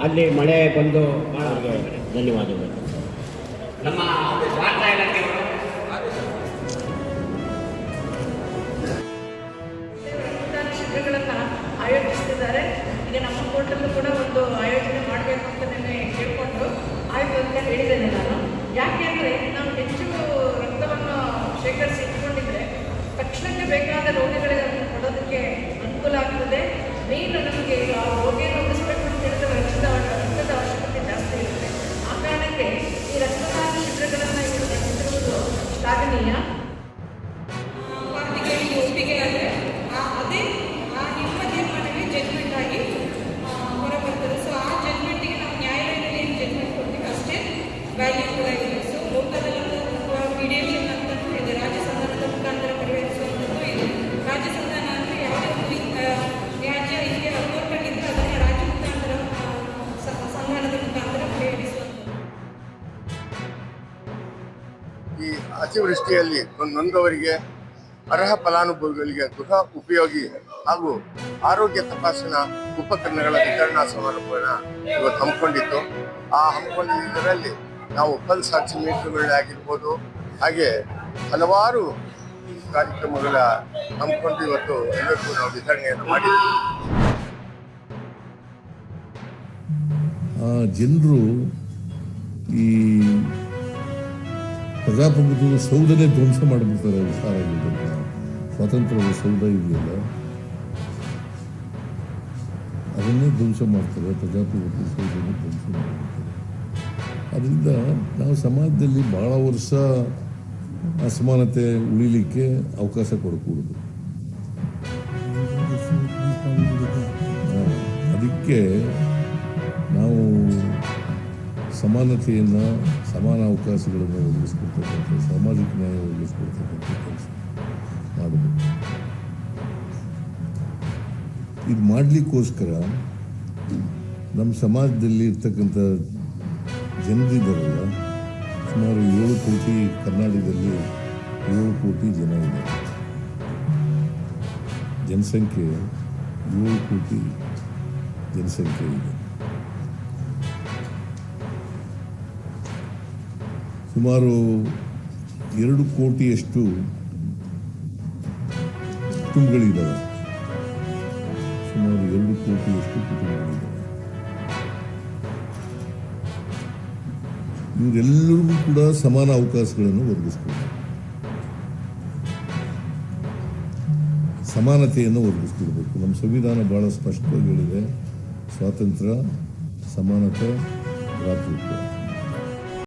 ಅಲ್ಲಿ ಮಳೆ ಬಂದು ಅವರಿಗೆ ಧನ್ಯವಾದಗಳು. ನಮ್ಮ ವಾರ್ತಾ ಇಲಾಖೆಯವರು ಶಿಬಿರಗಳನ್ನು ಆಯೋಜಿಸ್ತಿದ್ದಾರೆ. ಈಗ ನಮ್ಮ ಕೋರ್ಟಲ್ಲೂ ಕೂಡ ಒಂದು ಆಯೋಜನೆ ಮಾಡಬೇಕು ಅಂತ ನಿನ್ನೆ ಕೇಳಿಕೊಂಡು ಆಯಿತು ಅಂತ ಹೇಳಿದ್ದೇನೆ ನಾನು. ಯಾಕೆ ಅಂದರೆ ನಾವು ಹೆಚ್ಚು ರಕ್ತವನ್ನು ಶೇಖರಿಸಿ ಇಟ್ಕೊಂಡಿದ್ರೆ ತಕ್ಷಣಕ್ಕೆ ಬೇಕಾದ ರೋಗಿಗಳಿಗೆ ಅದನ್ನು ಕೊಡೋದಕ್ಕೆ ಅನುಕೂಲ ಆಗ್ತದೆ. ಮೇನ್ ನಮಗೆ ಆ ರೋಗಿಯನ್ನು ಉಳಿಸ್ಬೇಕು ಅಂತ ಹೇಳಿದ್ರೆ ರಕ್ತದ ಅವಶ್ಯಕತೆ ಜಾಸ್ತಿ ಇರುತ್ತೆ. ಆ ಕಾರಣಕ್ಕೆ ಈ ರಕ್ತದಾನ ಶಿಬಿರಗಳನ್ನು ಇವರು ನಡೆಸಿರುವುದು ಶ್ಲಾಘನೀಯ. ಒಪ್ಪಿಗೆ ಆದರೆ ಅದೇ ಆ ನಿಮ್ಮ ತೀರ್ಮಾನವೇ ಜಡ್ಜ್ಮೆಂಟ್ ಆಗಿ ಹೊರಬರ್ತದೆ. ಸೊ ಆ ಜಡ್ಜ್ಮೆಂಟಿಗೆ ನಾವು ನ್ಯಾಯಾಲಯದಲ್ಲಿ ಏನು ಜಡ್ಜ್ಮೆಂಟ್ ಕೊಡ್ತೀವಿ ಅಷ್ಟೇ ವ್ಯಾಲ್ಯೂಬಲ್ ಆಗಿದೆ. ಸೊ ಲೋಕದಲ್ಲೂ ಮೀಡಿಯೇಷನ್ ಅಂತಲೂ ಇದೆ, ರಾಜ್ಯ ಸಂಧಾನದ ಮುಖಾಂತರ ಪರಿಹರಿಸುವಂಥದ್ದು ಇದೆ. ರಾಜ್ಯ ಸಂಧಾನ ಅಂದರೆ ಯಾವುದೇ ಒಂದು ವ್ಯಾಜ್ಯ ಹೀಗೆ ಕೋರ್ಟಲ್ಲಿದ್ದರೆ ಅದನ್ನು ರಾಜ್ಯ ಮುಖಾಂತರ ಸಂಧಾನದ ಮುಖಾಂತರ ಪರಿಹರಿಸುವಂಥದ್ದು. ಈ ಅತಿವೃಷ್ಟಿಯಲ್ಲಿ ನೊಂದವರಿಗೆ ಅರ್ಹ ಫಲಾನುಭವಿಗಳಿಗೆ ಗೃಹ ಉಪಯೋಗಿ ಹಾಗೂ ಆರೋಗ್ಯ ತಪಾಸಣಾ ಉಪಕರಣಗಳ ವಿತರಣಾ ಸಮಾರಂಭವನ್ನು ಇವತ್ತು ಹಮ್ಮಿಕೊಂಡಿತ್ತು. ಆ ಹಮ್ಮಿಕೊಂಡಿದ್ದರಲ್ಲಿ ನಾವು ಪಲ್ಸ್ ಆಕ್ಸಿಮೀಟರ್ಗಳಾಗಿರ್ಬೋದು, ಹಾಗೆ ಹಲವಾರು ಕಾರ್ಯಕ್ರಮಗಳ ಹಮ್ಮಿಕೊಂಡು ಇವತ್ತು ಎಲ್ಲರಿಗೂ ನಾವು ವಿತರಣೆಯನ್ನು ಮಾಡಿದ್ವಿ. ಜನರು ಈ ಪ್ರಜಾಪ್ರಭುತ್ವದ ಸೌಧನೇ ಧ್ವಂಸ ಮಾಡಿಬಿಡ್ತಾರೆ. ಸ್ವಾತಂತ್ರ್ಯದ ಸೌಧ ಇದೆಯಲ್ಲ ಅದನ್ನೇ ಧ್ವಂಸ ಮಾಡ್ತಾರೆ, ಪ್ರಜಾಪ್ರಭುತ್ವ ಸೌಧನೇ ಧ್ವಂಸ ಮಾಡಿಬಿಡ್ತಾರೆ. ಅದರಿಂದ ನಾವು ಸಮಾಜದಲ್ಲಿ ಭಾಳ ವರ್ಷ ಅಸಮಾನತೆ ಉಳಿಲಿಕ್ಕೆ ಅವಕಾಶ ಕೊಡಕೂಡದು. ಅದಕ್ಕೆ ನಾವು ಸಮಾನತೆಯನ್ನು, ಸಮಾನ ಅವಕಾಶಗಳನ್ನು ಒದಗಿಸ್ಕೊಡ್ತಕ್ಕಂಥ, ಸಾಮಾಜಿಕ ನ್ಯಾಯ ಒದಗಿಸ್ಕೊಡ್ತಕ್ಕಂಥ ಕೆಲಸ ಮಾಡಬೇಕು. ಇದು ಮಾಡಲಿಕ್ಕೋಸ್ಕರ ನಮ್ಮ ಸಮಾಜದಲ್ಲಿ ಇರ್ತಕ್ಕಂಥ ಜನರಿದ್ದಾರಲ್ಲ, ಸುಮಾರು 7 ಕೋಟಿ, ಕರ್ನಾಟಕದಲ್ಲಿ 7 ಕೋಟಿ ಜನ ಇದ್ದಾರೆ. ಜನಸಂಖ್ಯೆ 7 ಕೋಟಿ ಜನಸಂಖ್ಯೆ ಇದೆ. ಸುಮಾರು 2 ಕೋಟಿಯಷ್ಟು ಕುಟುಂಬಗಳಿದ್ದಾವೆ. ಸುಮಾರು 2 ಕೋಟಿಯಷ್ಟು ಕುಟುಂಬಗಳಿದ್ದಾವೆ. ಇವರೆಲ್ಲರಿಗೂ ಕೂಡ ಸಮಾನ ಅವಕಾಶಗಳನ್ನು ಒದಗಿಸ್ಕೊಡ್ಬೇಕು, ಸಮಾನತೆಯನ್ನು ಒದಗಿಸ್ಕೊಡ್ಬೇಕು. ನಮ್ಮ ಸಂವಿಧಾನ ಭಾಳ ಸ್ಪಷ್ಟವಾಗಿ ಹೇಳಿದೆ, ಸ್ವಾತಂತ್ರ್ಯ, ಸಮಾನತೆ, ಭ್ರಾತೃತ್ವ.